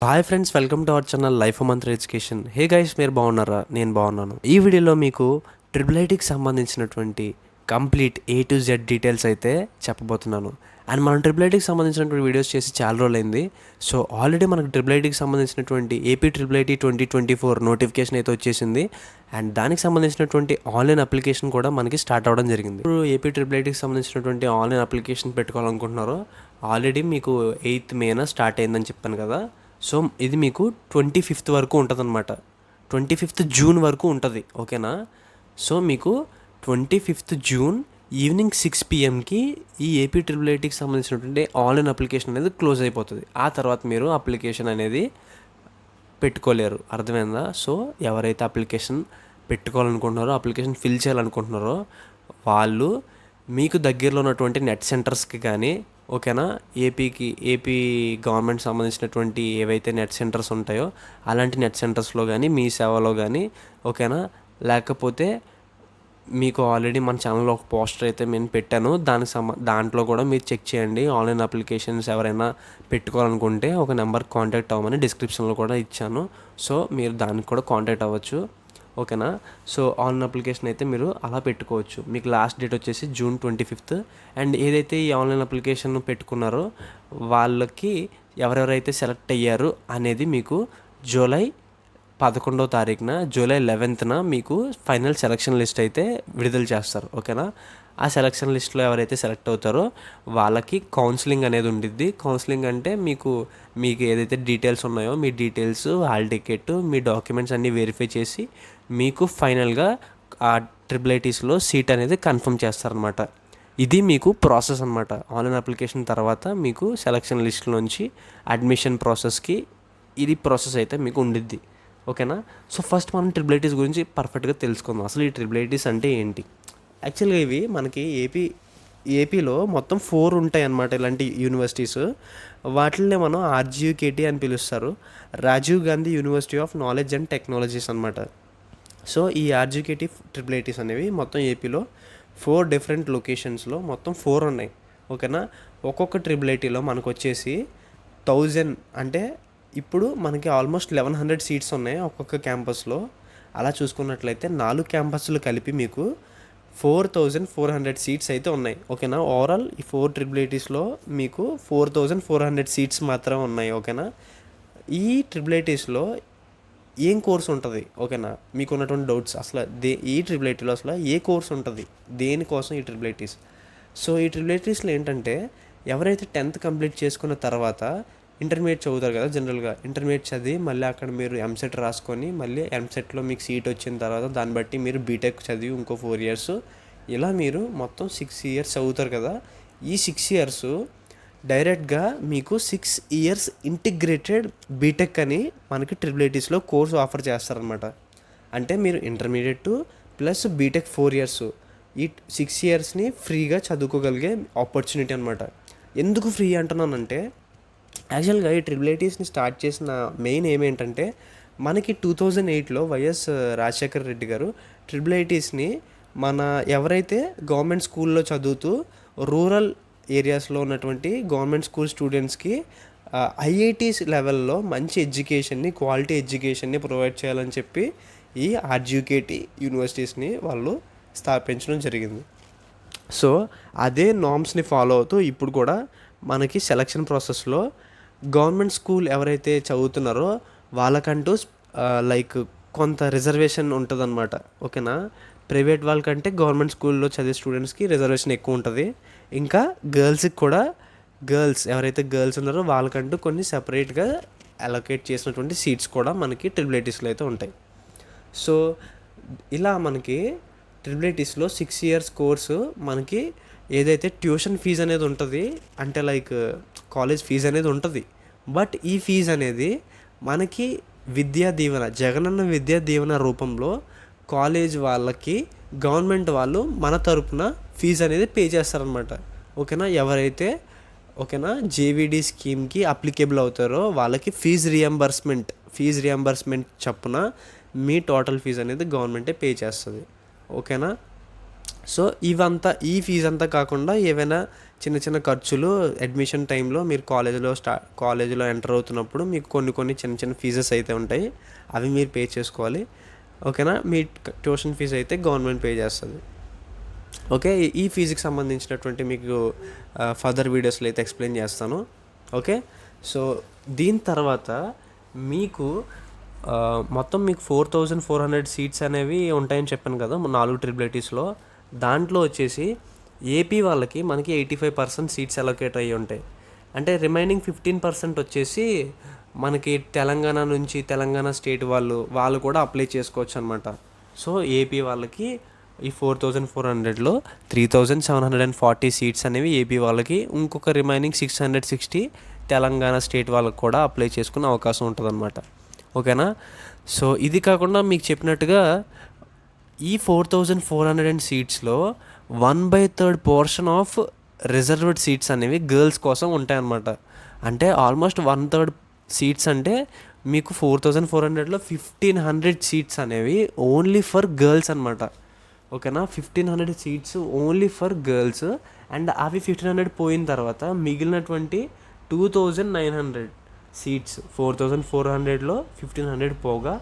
Hi friends, welcome to our channel life Mantra education. Hey guys, మీరు బాగున్నారా? నేను బాగున్నాను. ఈ వీడియోలో మీకు ట్రిపుల్ ఐటీకి సంబంధించినటువంటి complete A to Z details అయితే చెప్పబోతున్నాను. అండ్ మనం ట్రిపుల్ ఐటీకి సంబంధించినటువంటి వీడియోస్ చేసి చాలా రోజులైంది. సో ఆల్రెడీ మనకు ట్రిపుల్ ఐటీకి సంబంధించినటువంటి ఏపీ ట్రిపుల్ ఐటీ 2024 నోటిఫికేషన్ అయితే వచ్చేసింది. అండ్ దానికి సంబంధించినటువంటి ఆన్లైన్ అప్లికేషన్ కూడా మనకి స్టార్ట్ అవ్వడం జరిగింది. ఇప్పుడు ఏపీ ట్రిపుల్ ఐటీకి సంబంధించినటువంటి ఆన్లైన్ అప్లికేషన్ పెట్టుకోవాలనుకుంటున్నారో ఆల్రెడీ మీకు 8th May స్టార్ట్ అయిందని చెప్పాను కదా. సో ఇది మీకు 25th వరకు ఉంటుంది అనమాట. 25th June వరకు ఉంటుంది, ఓకేనా? సో మీకు 25th June ఈవినింగ్ 6 PM ఈ ఏపీ ట్రిపుల్ ఐటీకి సంబంధించినటువంటి ఆన్లైన్ అప్లికేషన్ అనేది క్లోజ్ అయిపోతుంది. ఆ తర్వాత మీరు అప్లికేషన్ అనేది పెట్టుకోలేరు, అర్థమైందా? సో ఎవరైతే అప్లికేషన్ పెట్టుకోవాలనుకుంటున్నారో, అప్లికేషన్ ఫిల్ చేయాలనుకుంటున్నారో వాళ్ళు మీకు దగ్గరలో ఉన్నటువంటి నెట్ సెంటర్స్కి కానీ, ఓకేనా, ఏపీ గవర్నమెంట్ సంబంధించినటువంటి ఏవైతే నెట్ సెంటర్స్ ఉంటాయో అలాంటి నెట్ సెంటర్స్లో కానీ, మీ సేవలో కానీ, ఓకేనా, లేకపోతే మీకు ఆల్రెడీ మన ఛానల్లో ఒక పోస్టర్ అయితే నేను పెట్టాను, దాంట్లో కూడా మీరు చెక్ చేయండి. ఆన్లైన్ అప్లికేషన్స్ ఎవరైనా పెట్టుకోవాలనుకుంటే ఒక నెంబర్ కాంటాక్ట్ అవ్వమని డిస్క్రిప్షన్లో కూడా ఇచ్చాను. సో మీరు దానికి కూడా కాంటాక్ట్ అవ్వచ్చు, ఓకేనా? సో ఆన్లైన్ అప్లికేషన్ అయితే మీరు అలా పెట్టుకోవచ్చు. మీకు లాస్ట్ డేట్ వచ్చేసి June 25th. అండ్ ఏదైతే ఈ ఆన్లైన్ అప్లికేషన్ పెట్టుకున్నారో వాళ్ళకి ఎవరెవరైతే సెలెక్ట్ అయ్యారు అనేది మీకు July 11న, July 11th మీకు ఫైనల్ సెలక్షన్ లిస్ట్ అయితే విడుదల చేస్తారు, ఓకేనా? ఆ సెలక్షన్ లిస్ట్లో ఎవరైతే సెలెక్ట్ అవుతారో వాళ్ళకి కౌన్సిలింగ్ అనేది ఉండిద్ది. కౌన్సిలింగ్ అంటే మీకు ఏదైతే డీటెయిల్స్ ఉన్నాయో మీ డీటెయిల్స్, హాల్ టికెట్, మీ డాక్యుమెంట్స్ అన్నీ వెరిఫై చేసి మీకు ఫైనల్గా ఆ ట్రిపుల్ ఐటీస్లో సీట్ అనేది కన్ఫర్మ్ చేస్తారనమాట. ఇది మీకు ప్రాసెస్ అనమాట. ఆన్లైన్ అప్లికేషన్ తర్వాత మీకు సెలక్షన్ లిస్ట్లోంచి అడ్మిషన్ ప్రాసెస్కి ఇది ప్రాసెస్ అయితే మీకు ఉండిద్ది, ఓకేనా? సో ఫస్ట్ మనం ట్రిపుల్ ఐటీస్ గురించి పర్ఫెక్ట్గా తెలుసుకుందాం. అసలు ఈ ట్రిపుల్ ఐటీస్ అంటే ఏంటి? యాక్చువల్గా ఇవి మనకి ఏపీలో మొత్తం 4 ఉంటాయి అన్నమాట, ఇలాంటి యూనివర్సిటీస్. వాటిల్నే మనం RGUKT అని పిలుస్తారు, Rajiv Gandhi university of knowledge and technologies అనమాట. సో ఈ RGUKT ట్రిపుల్ ఐటీస్ అనేవి మొత్తం ఏపీలో 4 డిఫరెంట్ లొకేషన్స్లో మొత్తం 4 ఉన్నాయి, ఓకేనా? ఒక్కొక్క ట్రిపుల్ ఐటీలో మనకు వచ్చేసి 1000, అంటే ఇప్పుడు మనకి ఆల్మోస్ట్ 1100 సీట్స్ ఉన్నాయి ఒక్కొక్క క్యాంపస్లో. అలా చూసుకున్నట్లయితే 4 క్యాంపస్లు కలిపి మీకు 4400 సీట్స్ అయితే ఉన్నాయి, ఓకేనా? ఓవరాల్ ఈ 4 ట్రిపుల్ ఐటీస్లో మీకు 4400 సీట్స్ మాత్రమే ఉన్నాయి, ఓకేనా? ఈ ట్రిపుల్ ఐటీస్లో ఏం కోర్స్ ఉంటుంది, ఓకేనా? మీకు ఉన్నటువంటి డౌట్స్, అసలు ఈ ట్రిపుల్ ఐటీలో అసలు ఏ కోర్స్ ఉంటుంది, దేనికోసం ఈ ట్రిపుల్ ఐటీస్? సో ఈ ట్రిపుల్ ఐటీస్లో ఏంటంటే ఎవరైతే 10th కంప్లీట్ చేసుకున్న తర్వాత ఇంటర్మీడియట్ చదువుతారు కదా, జనరల్గా ఇంటర్మీడియట్ చదివి మళ్ళీ అక్కడ మీరు ఎంసెట్ రాసుకొని మళ్ళీ ఎంసెట్లో మీకు సీట్ వచ్చిన తర్వాత దాన్ని బట్టి మీరు బీటెక్ చదివి ఇంకో 4 years, ఇలా మీరు మొత్తం 6 years చదువుతారు కదా. ఈ 6 years డైరెక్ట్గా మీకు 6 years ఇంటిగ్రేటెడ్ బీటెక్ అని మనకి ట్రిపుల్ ఐటీస్లో కోర్స్ ఆఫర్ చేస్తారనమాట. అంటే మీరు ఇంటర్మీడియట్ ప్లస్ బీటెక్ 4 years, ఈ 6 yearsని ఫ్రీగా చదువుకోగలిగే ఆపర్చునిటీ అనమాట. ఎందుకు ఫ్రీ అంటున్నానంటే యాక్చువల్గా ఈ ట్రిపుల్ ఐటీస్ని స్టార్ట్ చేసిన మెయిన్ ఏమేంటంటే మనకి 2008లో వైఎస్ రాజశేఖర రెడ్డి గారు ట్రిపుల్ ఐటీస్ని మన ఎవరైతే గవర్నమెంట్ స్కూల్లో చదువుతూ రూరల్ ఏరియాస్లో ఉన్నటువంటి గవర్నమెంట్ స్కూల్ స్టూడెంట్స్కి IITs లెవెల్లో మంచి ఎడ్యుకేషన్ని, క్వాలిటీ ఎడ్యుకేషన్ని ప్రొవైడ్ చేయాలని చెప్పి ఈ RGUKT యూనివర్సిటీస్ని వాళ్ళు స్థాపించడం జరిగింది. సో అదే నామ్స్ని ఫాలో అవుతూ ఇప్పుడు కూడా మనకి సెలక్షన్ ప్రాసెస్లో గవర్నమెంట్ స్కూల్ ఎవరైతే చదువుతున్నారో వాళ్ళకంటూ లైక్ కొంత రిజర్వేషన్ ఉంటుందన్నమాట, ఓకేనా? ప్రైవేట్ వాళ్ళకంటే గవర్నమెంట్ స్కూల్లో చదివే స్టూడెంట్స్కి రిజర్వేషన్ ఎక్కువ ఉంటుంది. ఇంకా గర్ల్స్కి కూడా, ఎవరైతే గర్ల్స్ ఉన్నారో వాళ్ళకంటూ కొన్ని సెపరేట్గా అలొకేట్ చేసినటువంటి సీట్స్ కూడా మనకి ట్రిపుల్ ఐటీస్లో అయితే ఉంటాయి. సో ఇలా మనకి ట్రిపుల్ ఐటీస్లో 6 years కోర్సు మనకి ఏదైతే ట్యూషన్ ఫీజు అనేది ఉంటుంది, అంటే లైక్ కాలేజ్ ఫీజు అనేది ఉంటుంది. బట్ ఈ ఫీజు అనేది మనకి విద్యా దీవెన, జగనన్న విద్యా దీవెన రూపంలో కాలేజ్ వాళ్ళకి గవర్నమెంట్ వాళ్ళు మన తరపున ఫీజు అనేది పే చేస్తారనమాట, ఓకేనా? ఎవరైతే JVD స్కీమ్కి అప్లికేబుల్ అవుతారో వాళ్ళకి ఫీజు రియంబర్స్మెంట్ చప్పున మీ టోటల్ ఫీజు అనేది గవర్నమెంటే పే చేస్తుంది, ఓకేనా? సో ఇవంతా ఈ ఫీజు అంతా కాకుండా ఏవైనా చిన్న చిన్న ఖర్చులు అడ్మిషన్ టైంలో మీరు కాలేజీలో ఎంటర్ అవుతున్నప్పుడు మీకు కొన్ని చిన్న చిన్న ఫీజెస్ అయితే ఉంటాయి, అవి మీరు పే చేసుకోవాలి. ఓకేనా. మీ ట్యూషన్ ఫీజు అయితే గవర్నమెంట్ పే చేస్తుంది. ఓకే. ఈ ఫీజుకి సంబంధించినటువంటి మీకు ఫర్దర్ వీడియోస్లో అయితే ఎక్స్ప్లెయిన్ చేస్తాను. ఓకే. సో దీని తర్వాత మీకు మొత్తం మీకు 4400 సీట్స్ అనేవి ఉంటాయని చెప్పాను కదా 4 ట్రిపుల్ ఐటీస్లో. దాంట్లో వచ్చేసి ఏపీ వాళ్ళకి మనకి 85% సీట్స్ అలొకేట్ అయ్యి ఉంటాయి. అంటే రిమైనింగ్ 15% వచ్చేసి మనకి తెలంగాణ స్టేట్ వాళ్ళు కూడా అప్లై చేసుకోవచ్చు అనమాట. సో ఏపీ వాళ్ళకి ఈ 4400లో 3740 సీట్స్ అనేవి ఏపీ వాళ్ళకి, ఇంకొక రిమైనింగ్ 660 తెలంగాణ స్టేట్ వాళ్ళకి కూడా అప్లై చేసుకునే అవకాశం ఉంటుంది అనమాట. ఓకేనా. సో ఇది కాకుండా మీకు చెప్పినట్టుగా ఈ 4400 సీట్స్లో 1/3 పోర్షన్ ఆఫ్ రిజర్వ్డ్ సీట్స్ అనేవి గర్ల్స్ కోసం ఉంటాయన్నమాట. అంటే ఆల్మోస్ట్ 1/3 సీట్స్ అంటే మీకు 4400లో 1500 సీట్స్ అనేవి ఓన్లీ ఫర్ గర్ల్స్ అనమాట. ఓకేనా. 1500 seats only for girls. And అవి 1500 పోయిన తర్వాత మిగిలినటువంటి 2900 సీట్స్ 4400లో 1500 పోగా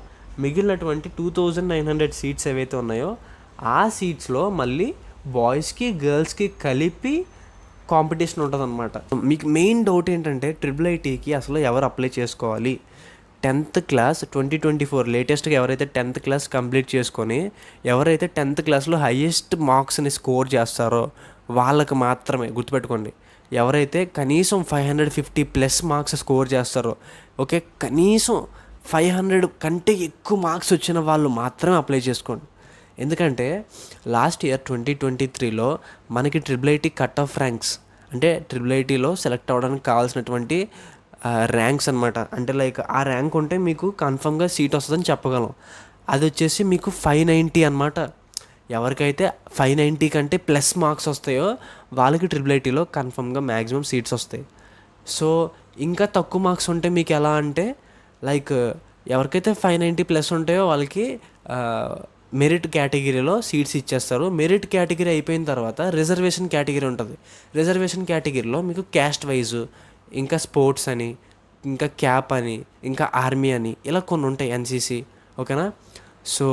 మిగిలినటువంటి 2900 సీట్స్ ఏవైతే ఉన్నాయో ఆ సీట్స్లో మళ్ళీ బాయ్స్కి గర్ల్స్కి కలిపి కాంపిటీషన్ ఉంటుంది అనమాట. మీకు మెయిన్ డౌట్ ఏంటంటే ట్రిపుల్ ఐటీకి అసలు ఎవరు అప్లై చేసుకోవాలి? 10th క్లాస్ 2024 లేటెస్ట్గా ఎవరైతే 10th క్లాస్ కంప్లీట్ చేసుకొని ఎవరైతే 10th క్లాస్లో హైయెస్ట్ మార్క్స్ని స్కోర్ చేస్తారో వాళ్ళకి మాత్రమే, గుర్తుపెట్టుకోండి, ఎవరైతే కనీసం 550+ మార్క్స్ స్కోర్ చేస్తారో, ఓకే, కనీసం 500 కంటే ఎక్కువ మార్క్స్ వచ్చిన వాళ్ళు మాత్రమే అప్లై చేసుకోండి. ఎందుకంటే లాస్ట్ ఇయర్ 2023లో మనకి triple IT cut off ranks, అంటే ట్రిపుల్ ఐటీలో సెలెక్ట్ అవ్వడానికి కావాల్సినటువంటి ర్యాంక్స్ అనమాట. అంటే లైక్ ఆ ర్యాంక్ ఉంటే మీకు కన్ఫర్మ్గా సీట్ వస్తుందని చెప్పగలం. అది వచ్చేసి మీకు 590 అనమాట. ఎవరికైతే 590 కంటే ప్లస్ మార్క్స్ వస్తాయో వాళ్ళకి ట్రిపుల్ ఐటీలో కన్ఫర్మ్గా మ్యాక్సిమం సీట్స్ వస్తాయి. సో ఇంకా తక్కువ మార్క్స్ ఉంటే మీకు ఎలా అంటే లైక్ ఎవరికైతే 590+ ఉంటాయో వాళ్ళకి మెరిట్ కేటగిరీలో సీట్స్ ఇచ్చేస్తారు. మెరిట్ కేటగిరీ అయిపోయిన తర్వాత రిజర్వేషన్ కేటగిరీ ఉంటుంది. రిజర్వేషన్ కేటగిరీలో మీకు క్యాస్ట్ వైజు, ఇంకా స్పోర్ట్స్ అని, ఇంకా క్యాప్ అని, ఇంకా ఆర్మీ అని, ఇలా కొన్ని ఉంటాయి, ఎన్సీసీ. ఓకేనా. సో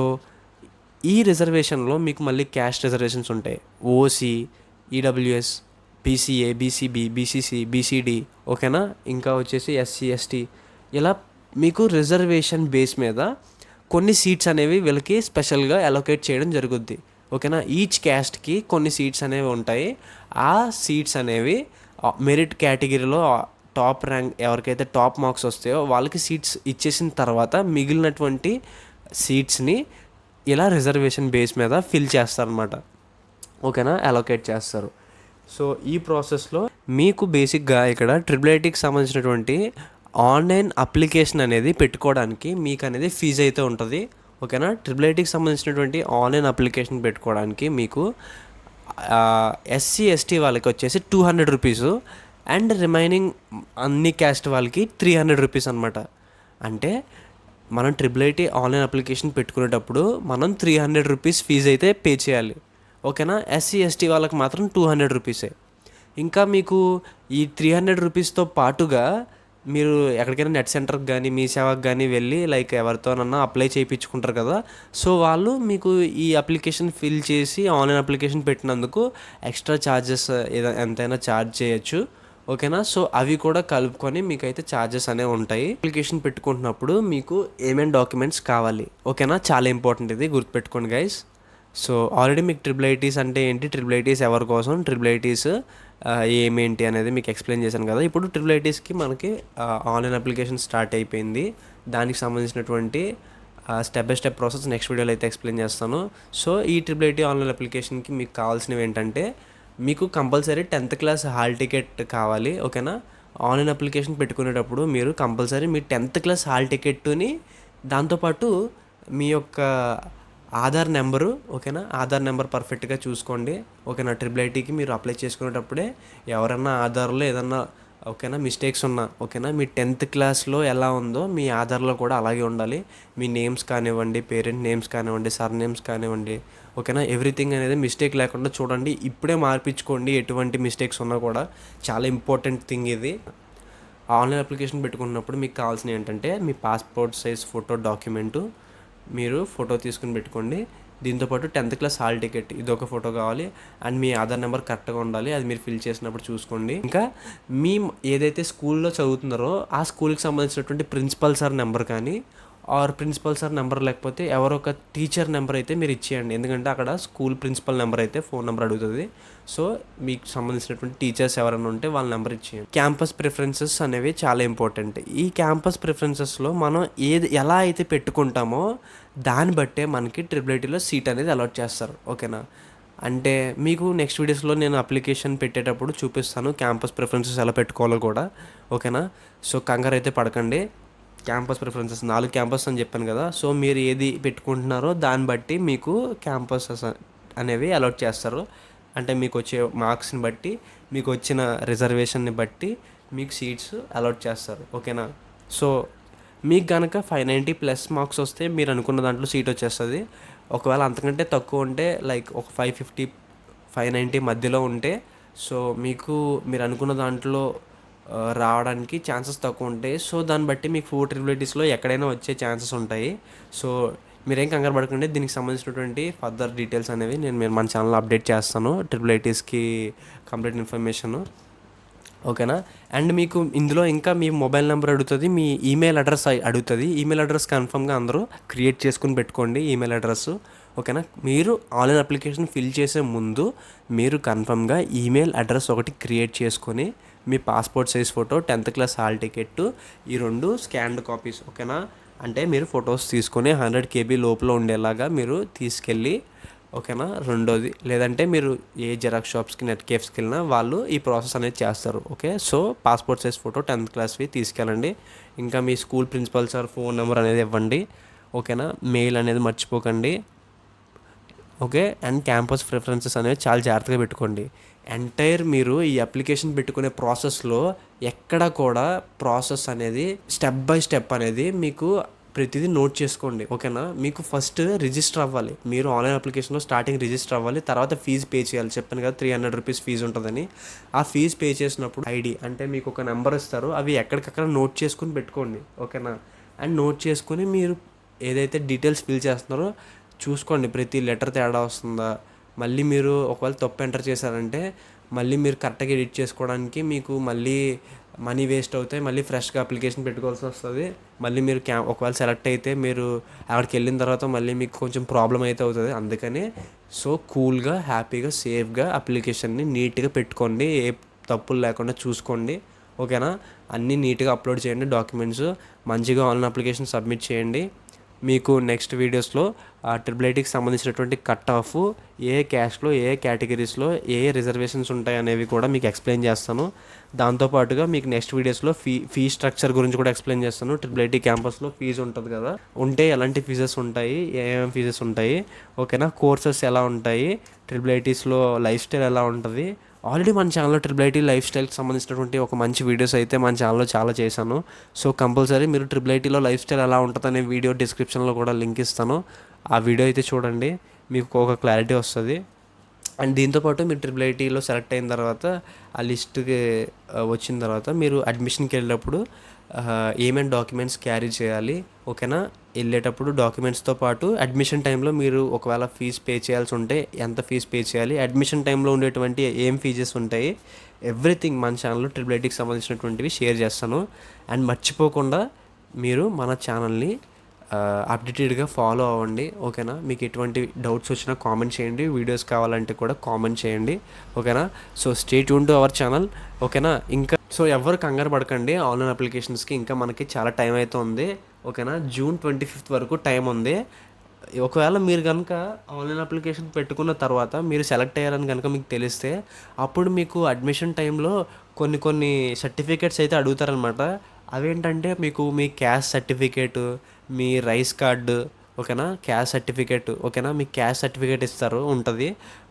ఈ రిజర్వేషన్లో మీకు మళ్ళీ క్యాస్ట్ రిజర్వేషన్స్ ఉంటాయి. OC, EWS, BCA, BCB, BCC, BCD. ఓకేనా. ఇంకా వచ్చేసి ఎస్సీ, ఎస్టీ. ఇలా మీకు రిజర్వేషన్ బేస్ మీద కొన్ని సీట్స్ అనేవి వీళ్ళకి స్పెషల్గా అలొకేట్ చేయడం జరుగుద్ది. ఓకేనా. ఈచ్ క్యాస్ట్కి కొన్ని సీట్స్ అనేవి ఉంటాయి. ఆ సీట్స్ అనేవి మెరిట్ కేటగిరీలో టాప్ ర్యాంక్ ఎవరికైతే టాప్ మార్క్స్ వస్తాయో వాళ్ళకి సీట్స్ ఇచ్చేసిన తర్వాత మిగిలినటువంటి సీట్స్ని ఇలా రిజర్వేషన్ బేస్ మీద ఫిల్ చేస్తారనమాట. ఓకేనా, అలొకేట్ చేస్తారు. సో ఈ ప్రాసెస్లో మీకు బేసిక్గా ఇక్కడ ట్రిపుల్ ఐటీకి సంబంధించినటువంటి ఆన్లైన్ అప్లికేషన్ అనేది పెట్టుకోవడానికి మీకు అనేది ఫీజు అయితే ఉంటుంది. ఓకేనా. ట్రిపుల్ ఐటీకి సంబంధించినటువంటి ఆన్లైన్ అప్లికేషన్ పెట్టుకోవడానికి మీకు ఎస్సీ ఎస్టీ వాళ్ళకి వచ్చేసి 200 రూపీస్ అండ్ రిమైనింగ్ అన్ని క్యాస్ట్ వాళ్ళకి 300 రూపీస్ అనమాట. అంటే మనం ట్రిపుల్ ఐటీ ఆన్లైన్ అప్లికేషన్ పెట్టుకునేటప్పుడు మనం 300 రూపీస్ ఫీజు అయితే పే చేయాలి. ఓకేనా. ఎస్సీ ఎస్టీ వాళ్ళకి మాత్రం 200 రూపీసే. ఇంకా మీకు ఈ 300 రూపీస్తో పాటుగా మీరు ఎక్కడికైనా నెట్ సెంటర్కి కానీ మీ సేవకు కానీ వెళ్ళి లైక్ ఎవరితోనన్నా అప్లై చేయించుకుంటారు కదా, సో వాళ్ళు మీకు ఈ అప్లికేషన్ ఫిల్ చేసి ఆన్లైన్ అప్లికేషన్ పెట్టినందుకు ఎక్స్ట్రా ఛార్జెస్ ఎంతైనా ఛార్జ్ చేయొచ్చు. ఓకేనా. సో అవి కూడా కలుపుకొని మీకైతే ఛార్జెస్ అనేవి ఉంటాయి. అప్లికేషన్ పెట్టుకుంటున్నప్పుడు మీకు ఏమేమి డాక్యుమెంట్స్ కావాలి, ఓకేనా, చాలా ఇంపార్టెంట్, ఇది గుర్తుపెట్టుకోండి గైస్. సో ఆల్రెడీ మీకు ట్రిపుల్ ఐటీస్ అంటే ఏంటి, ట్రిపుల్ ఐటీస్ ఎవరి కోసం, ట్రిపుల్ ఐటీస్ ఏమేంటి అనేది మీకు ఎక్స్ప్లెయిన్ చేశాను కదా. ఇప్పుడు ట్రిపుల్ ఐటీస్కి మనకి ఆన్లైన్ అప్లికేషన్ స్టార్ట్ అయిపోయింది. దానికి సంబంధించినటువంటి step by step process next వీడియోలో అయితే ఎక్స్ప్లెయిన్ చేస్తాను. సో ఈ ట్రిపుల్ ఐటీ ఆన్లైన్ అప్లికేషన్కి మీకు కావాల్సినవి ఏంటంటే మీకు compulsory 10th class hall ticket కావాలి. ఓకేనా. ఆన్లైన్ అప్లికేషన్ పెట్టుకునేటప్పుడు మీరు కంపల్సరీ మీ 10th క్లాస్ హాల్ టికెట్ని దాంతోపాటు మీ యొక్క ఆధార్ నెంబరు, ఓకేనా, ఆధార్ నెంబర్ పర్ఫెక్ట్గా చూసుకోండి. ఓకేనా. ట్రిపుల్ ఐటీకి మీరు అప్లై చేసుకునేటప్పుడే ఎవరన్నా ఆధార్లో ఏదన్నా ఓకేనా, మిస్టేక్స్ ఉన్నా ఓకేనా, మీ 10th క్లాస్లో ఎలా ఉందో మీ ఆధార్లో కూడా అలాగే ఉండాలి. మీ నేమ్స్ కానివ్వండి, పేరెంట్ నేమ్స్ కానివ్వండి, సర్ నేమ్స్ కానివ్వండి, ఓకేనా, ఎవ్రీథింగ్ అనేది మిస్టేక్ లేకుండా చూడండి. ఇప్పుడే మార్పించుకోండి ఎటువంటి మిస్టేక్స్ ఉన్నా కూడా. చాలా ఇంపార్టెంట్ థింగ్ ఇది. ఆన్లైన్ అప్లికేషన్ పెట్టుకున్నప్పుడు మీకు కావాల్సినవి ఏంటంటే మీ పాస్పోర్ట్ సైజ్ ఫోటో డాక్యుమెంటు మీరు ఫోటో తీసుకుని పెట్టుకోండి. దీంతోపాటు 10th క్లాస్ హాల్ టికెట్ ఇదొక ఫోటో కావాలి. అండ్ మీ ఆధార్ నెంబర్ కరెక్ట్గా ఉండాలి, అది మీరు ఫిల్ చేసినప్పుడు చూసుకోండి. ఇంకా మీ ఏదైతే స్కూల్లో చదువుతున్నారో ఆ స్కూల్కి సంబంధించినటువంటి ప్రిన్సిపల్ సార్ నెంబర్ కానీ ఆర్ ప్రిన్సిపల్ సార్ నెంబర్ లేకపోతే ఎవరో ఒక టీచర్ నెంబర్ అయితే మీరు ఇచ్చేయండి. ఎందుకంటే అక్కడ స్కూల్ ప్రిన్సిపల్ నెంబర్ అయితే ఫోన్ నెంబర్ అడుగుతుంది. సో మీకు సంబంధించినటువంటి టీచర్స్ ఎవరైనా ఉంటే వాళ్ళ నెంబర్ ఇచ్చేయండి. క్యాంపస్ ప్రిఫరెన్సెస్ అనేవి చాలా ఇంపార్టెంట్. ఈ క్యాంపస్ ప్రిఫరెన్సెస్లో మనం ఎలా అయితే పెట్టుకుంటామో దాన్ని బట్టే మనకి ట్రిపుల్ సీట్ అనేది అలాట్ చేస్తారు. ఓకేనా, అంటే మీకు నెక్స్ట్ వీడియోస్లో నేను అప్లికేషన్ పెట్టేటప్పుడు చూపిస్తాను క్యాంపస్ ప్రిఫరెన్సెస్ ఎలా పెట్టుకోవాలో కూడా. ఓకేనా, సో కంగారు అయితే పడకండి. క్యాంపస్ ప్రిఫరెన్సెస్ 4 క్యాంపస్ అని చెప్పాను కదా. సో మీరు ఏది పెట్టుకుంటున్నారో దాన్ని బట్టి మీకు క్యాంపసెస్ అనేవి అలాట్ చేస్తారు. అంటే మీకు వచ్చే మార్క్స్ని బట్టి, మీకు వచ్చిన రిజర్వేషన్ని బట్టి మీకు సీట్స్ అలాట్ చేస్తారు. ఓకేనా, సో మీకు కనుక 590+ మార్క్స్ వస్తే మీరు అనుకున్న దాంట్లో సీట్ వచ్చేస్తుంది. ఒకవేళ అంతకంటే తక్కువ ఉంటే లైక్ ఒక 550 590 మధ్యలో ఉంటే సో మీరు అనుకున్న దాంట్లో రావడానికి ఛాన్సెస్ తక్కువ ఉంటాయి. సో దాన్ని బట్టి మీకు 4 ట్రిపుల్ ఎక్కడైనా వచ్చే ఛాన్సెస్ ఉంటాయి. సో మీరేం కంగారు పడకండి. దీనికి సంబంధించినటువంటి ఫర్దర్ డీటెయిల్స్ అనేవి నేను మన ఛానల్లో అప్డేట్ చేస్తాను. Triple complete information. ఓకేనా, అండ్ మీకు ఇందులో ఇంకా మీ మొబైల్ నెంబర్ అడుగుతుంది, మీ ఈమెయిల్ అడ్రస్ అడుగుతుంది. ఈమెయిల్ అడ్రస్ కన్ఫర్మ్గా అందరూ క్రియేట్ చేసుకుని పెట్టుకోండి ఈమెయిల్ అడ్రస్. ఓకేనా, మీరు ఆన్లైన్ అప్లికేషన్ ఫిల్ చేసే ముందు మీరు కన్ఫర్మ్గా ఈమెయిల్ అడ్రస్ ఒకటి క్రియేట్ చేసుకొని మీ passport size photo, 10th class hall ticket ఈ 2 స్కాన్డ్ కాపీస్. ఓకేనా, అంటే మీరు ఫొటోస్ తీసుకొని 100 KB లోపల ఉండేలాగా మీరు తీసుకెళ్ళి. ఓకేనా, రెండోది లేదంటే మీరు ఏ జెరాక్స్ షాప్స్కి నెట్ కేఫ్స్కి వెళ్ళినా వాళ్ళు ఈ ప్రాసెస్ అనేది చేస్తారు. Okay, so passport size photo 10th క్లాస్వి తీసుకెళ్ళండి. ఇంకా మీ school principal sir phone number అనేది ఇవ్వండి. ఓకేనా, మెయిల్ అనేది మర్చిపోకండి. ఓకే, అండ్ క్యాంపస్ ప్రిఫరెన్సెస్ అనేవి చాలా జాగ్రత్తగా పెట్టుకోండి. ఎంటైర్ మీరు ఈ అప్లికేషన్ పెట్టుకునే ప్రాసెస్లో ఎక్కడ కూడా ప్రాసెస్ అనేది స్టెప్ బై స్టెప్ అనేది మీకు ప్రతిదీ నోట్ చేసుకోండి. ఓకేనా, మీకు ఫస్ట్ రిజిస్టర్ అవ్వాలి. మీరు ఆన్లైన్ అప్లికేషన్లో స్టార్టింగ్ రిజిస్టర్ అవ్వాలి. తర్వాత ఫీజు పే చేయాలి. చెప్పాను కదా 300 రూపీస్ ఫీజు ఉంటుందని. ఆ ఫీజు పే చేసినప్పుడు ఐడి అంటే మీకు ఒక నెంబర్ ఇస్తారు, అవి ఎక్కడికక్కడ నోట్ చేసుకుని పెట్టుకోండి. ఓకేనా, అండ్ నోట్ చేసుకుని మీరు ఏదైతే డీటెయిల్స్ ఫిల్ చేస్తున్నారో చూసుకోండి. ప్రతి లెటర్ తేడా వస్తుందా, మళ్ళీ మీరు ఒకవేళ తప్పు ఎంటర్ చేశారంటే మళ్ళీ మీరు కరెక్ట్గా ఎడిట్ చేసుకోవడానికి మీకు మళ్ళీ మనీ వేస్ట్ అవుతాయి. మళ్ళీ ఫ్రెష్గా అప్లికేషన్ పెట్టుకోవాల్సి వస్తుంది. మళ్ళీ మీరు ఒకవేళ సెలెక్ట్ అయితే మీరు అక్కడికి వెళ్ళిన తర్వాత మళ్ళీ మీకు కొంచెం ప్రాబ్లం అయితే అవుతుంది. అందుకనే సో కూల్గా, హ్యాపీగా, సేఫ్గా అప్లికేషన్ని నీట్గా పెట్టుకోండి. ఏ తప్పులు లేకుండా చూసుకోండి. ఓకేనా, అన్నీ నీట్గా అప్లోడ్ చేయండి. డాక్యుమెంట్స్ మంచిగా ఆన్లైన్ అప్లికేషన్ సబ్మిట్ చేయండి. మీకు నెక్స్ట్ వీడియోస్లో ట్రిపుల్ సంబంధించినటువంటి కట్ ఆఫ్ ఏ క్యాస్ట్లో, ఏ కేటగిరీస్లో ఏ రిజర్వేషన్స్ ఉంటాయి అనేవి కూడా మీకు ఎక్స్ప్లెయిన్ చేస్తాను. దాంతోపాటుగా మీకు నెక్స్ట్ వీడియోస్లో ఫీ స్ట్రక్చర్ గురించి కూడా ఎక్స్ప్లెయిన్ చేస్తాను. ట్రిపుల్ క్యాంపస్లో ఫీజు ఉంటుంది కదా, ఉంటే ఎలాంటి ఫీజెస్ ఉంటాయి, ఏమేమి ఫీజెస్ ఉంటాయి, ఓకేనా, కోర్సెస్ ఎలా ఉంటాయి, ట్రిపుల్ లైఫ్ స్టైల్ ఎలా ఉంటుంది. ఆల్రెడీ మన ఛానల్లో ట్రిపుల్ లైఫ్ స్టైల్కి సంబంధించినటువంటి ఒక మంచి వీడియోస్ అయితే మన ఛానల్లో చాలా చేశాను. సో కంపల్సరీ మీరు ట్రిపుల్ లైఫ్ స్టైల్ ఎలా ఉంటుంది అనే వీడియో డిస్క్రిప్షన్లో కూడా లింక్ ఇస్తాను. ఆ వీడియో అయితే చూడండి, మీకు ఒక క్లారిటీ వస్తుంది. అండ్ దీంతోపాటు మీరు ట్రిపుల్ సెలెక్ట్ అయిన తర్వాత ఆ లిస్ట్కి వచ్చిన తర్వాత మీరు అడ్మిషన్కి వెళ్ళేటప్పుడు ఏమేమి డాక్యుమెంట్స్ క్యారీ చేయాలి, ఓకేనా, వెళ్ళేటప్పుడు డాక్యుమెంట్స్తో పాటు అడ్మిషన్ టైంలో మీరు ఒకవేళ ఫీజు పే చేయాల్సి ఉంటే ఎంత ఫీజు పే చేయాలి, అడ్మిషన్ టైంలో ఉండేటువంటి ఏం ఫీజెస్ ఉంటాయి, ఎవ్రీథింగ్ మన ఛానల్లో ట్రిపుల్ సంబంధించినటువంటివి షేర్ చేస్తాను. అండ్ మర్చిపోకుండా మీరు మన ఛానల్ని అప్డేటెడ్గా ఫాలో అవ్వండి. ఓకేనా, మీకు ఎటువంటి డౌట్స్ వచ్చినా కామెంట్ చేయండి, వీడియోస్ కావాలంటే కూడా కామెంట్ చేయండి. ఓకేనా, so stay tune to our channel. ఓకేనా, ఇంకా సో ఎవరు కంగారు పడకండి. ఆన్లైన్ అప్లికేషన్స్కి ఇంకా మనకి చాలా టైం అయితే ఉంది. ఓకేనా, June 25th వరకు టైం ఉంది. ఒకవేళ మీరు కనుక ఆన్లైన్ అప్లికేషన్ పెట్టుకున్న తర్వాత మీరు సెలెక్ట్ అయ్యారని కనుక మీకు తెలిస్తే అప్పుడు మీకు అడ్మిషన్ టైంలో కొన్ని సర్టిఫికేట్స్ అయితే అడుగుతారనమాట. అవేంటంటే మీకు మీ క్యాస్ట్ సర్టిఫికేటు, మీ రైస్ కార్డు, ఓకేనా. క్యాస్ట్ సర్టిఫికేట్ ఓకేనా, మీకు క్యాస్ట్ సర్టిఫికేట్ ఇస్తారు ఉంటుంది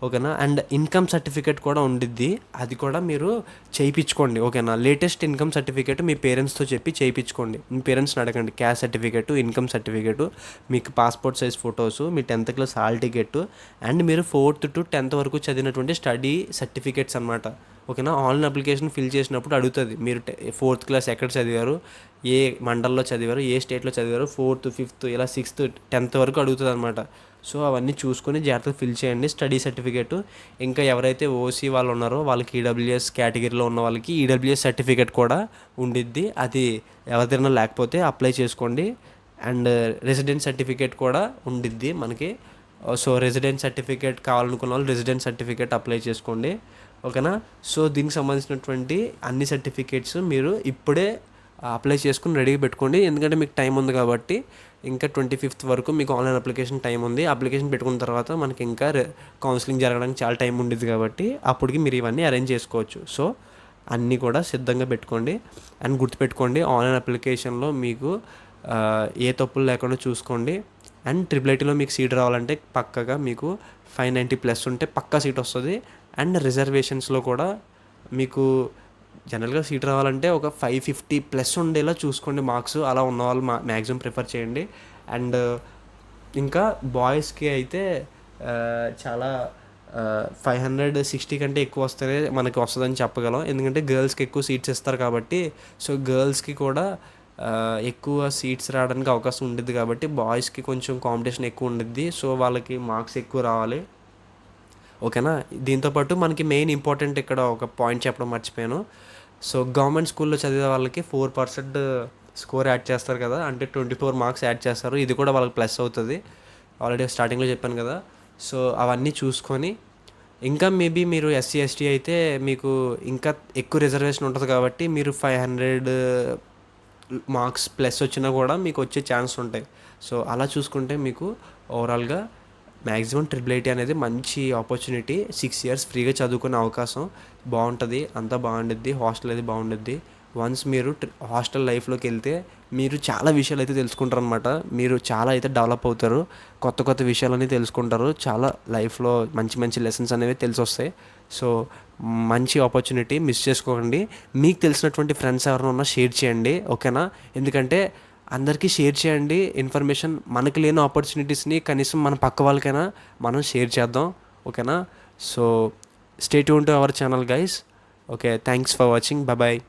ఓకేనా. అండ్ ఇన్కమ్ సర్టిఫికేట్ కూడా ఉండిద్ది, అది కూడా మీరు చేయించుకోండి ఓకేనా. లేటెస్ట్ ఇన్కమ్ సర్టిఫికేట్ మీ పేరెంట్స్తో చెప్పి చేయించుకోండి. మీ పేరెంట్స్ని అడగండి. క్యాస్ట్ సర్టిఫికేటు, ఇన్కమ్ సర్టిఫికేటు, మీకు passport size photos, me 10th class hall ticket, and మీరు 4th to 10th వరకు చదివినటువంటి స్టడీ సర్టిఫికేట్స్ అనమాట ఓకేనా. ఆన్లైన్ అప్లికేషన్ ఫిల్ చేసినప్పుడు అడుగుతుంది మీరు 4th క్లాస్ ఎక్కడ చదివారు, ఏ మండల్లో చదివారు, ఏ స్టేట్లో చదివారు, 4th 5th ఇలా 6th 10th వరకు అడుగుతుంది అనమాట. సో అవన్నీ చూసుకొని జాగ్రత్తగా ఫిల్ చేయండి. స్టడీ సర్టిఫికేటు, ఇంకా ఎవరైతే ఓసీ వాళ్ళు ఉన్నారో వాళ్ళకి ఈడబ్ల్యూఎస్ కేటగిరీలో ఉన్న వాళ్ళకి ఈడబ్ల్యూఎస్ సర్టిఫికేట్ కూడా ఉండిద్ది, అది ఎవరిదైనా లేకపోతే అప్లై చేసుకోండి. అండ్ రెసిడెంట్ సర్టిఫికేట్ కూడా ఉండిద్ది మనకి. సో రెసిడెంట్ సర్టిఫికేట్ కావాలనుకున్న వాళ్ళు రెసిడెంట్ సర్టిఫికేట్ అప్లై చేసుకోండి ఓకేనా. సో దీనికి సంబంధించినటువంటి అన్ని సర్టిఫికేట్స్ మీరు ఇప్పుడే అప్లై చేసుకుని రెడీగా పెట్టుకోండి, ఎందుకంటే మీకు టైం ఉంది కాబట్టి. ఇంకా 25th వరకు మీకు ఆన్లైన్ అప్లికేషన్ టైం ఉంది. అప్లికేషన్ పెట్టుకున్న తర్వాత మనకి ఇంకా కౌన్సిలింగ్ జరగడానికి చాలా టైం ఉండేది కాబట్టి అప్పటికి మీరు ఇవన్నీ అరేంజ్ చేసుకోవచ్చు. సో అన్నీ కూడా సిద్ధంగా పెట్టుకోండి. అండ్ గుర్తుపెట్టుకోండి, ఆన్లైన్ అప్లికేషన్లో మీకు ఏ తప్పులు లేకుండా చూసుకోండి. అండ్ IIITలో మీకు సీట్ రావాలంటే పక్కగా మీకు 590+ ఉంటే పక్కా సీట్ వస్తుంది. అండ్ రిజర్వేషన్స్లో కూడా మీకు జనరల్గా సీట్ రావాలంటే ఒక 550+ ఉండేలా చూసుకోండి మార్క్స్. అలా ఉన్న వాళ్ళు మ్యాక్సిమం ప్రిఫర్ చేయండి. అండ్ ఇంకా బాయ్స్కి అయితే చాలా 560 కంటే ఎక్కువ వస్తేనే మనకి వస్తుందని చెప్పగలం, ఎందుకంటే గర్ల్స్కి ఎక్కువ సీట్స్ ఇస్తారు కాబట్టి. సో గర్ల్స్కి కూడా ఎక్కువ సీట్స్ రావడానికి అవకాశం ఉంటుంది కాబట్టి బాయ్స్కి కొంచెం కాంపిటీషన్ ఎక్కువ ఉండిద్ది. సో వాళ్ళకి మార్క్స్ ఎక్కువ రావాలి ఓకేనా. దీంతోపాటు మనకి మెయిన్ ఇంపార్టెంట్ ఇక్కడ ఒక పాయింట్ చెప్పడం మర్చిపోయాను. సో గవర్నమెంట్ స్కూల్లో చదివే వాళ్ళకి 4% స్కోర్ యాడ్ చేస్తారు కదా, అంటే 24 మార్క్స్ యాడ్ చేస్తారు. ఇది కూడా వాళ్ళకి ప్లస్ అవుతుంది, ఆల్రెడీ స్టార్టింగ్లో చెప్పాను కదా. సో అవన్నీ చూసుకొని, ఇంకా మేబీ మీరు SC/ST అయితే మీకు ఇంకా ఎక్కువ రిజర్వేషన్ ఉంటుంది కాబట్టి మీరు 500 మార్క్స్ ప్లస్ వచ్చినా కూడా మీకు వచ్చే ఛాన్స్ ఉంటాయి. సో అలా చూసుకుంటే మీకు ఓవరాల్గా మ్యాక్సిమం IIIT అనేది మంచి ఆపర్చునిటీ. 6 years ఫ్రీగా చదువుకునే అవకాశం బాగుంటుంది, అంతా బాగుండిద్ది. హాస్టల్ అది బాగుండిద్ది. వన్స్ మీరు హాస్టల్ లైఫ్లోకి వెళ్తే మీరు చాలా విషయాలు అయితే తెలుసుకుంటారు అనమాట. మీరు చాలా అయితే డెవలప్ అవుతారు, కొత్త కొత్త విషయాలన్నీ తెలుసుకుంటారు, చాలా లైఫ్లో మంచి మంచి లెసన్స్ అనేవి తెలిసి వస్తాయి. సో మంచి ఆపర్చునిటీ, మిస్ చేసుకోకండి. మీకు తెలిసినటువంటి ఫ్రెండ్స్ ఎవరైనా ఉన్నా షేర్ చేయండి ఓకేనా. ఎందుకంటే అందరికీ షేర్ చేయండి ఇన్ఫర్మేషన్. మనకు లేని ఆపర్చునిటీస్ని కనీసం మన పక్క వాళ్ళకైనా మనం షేర్ చేద్దాం ఓకేనా. So stay tune to our channel guys. Okay, thanks for watching. Bye.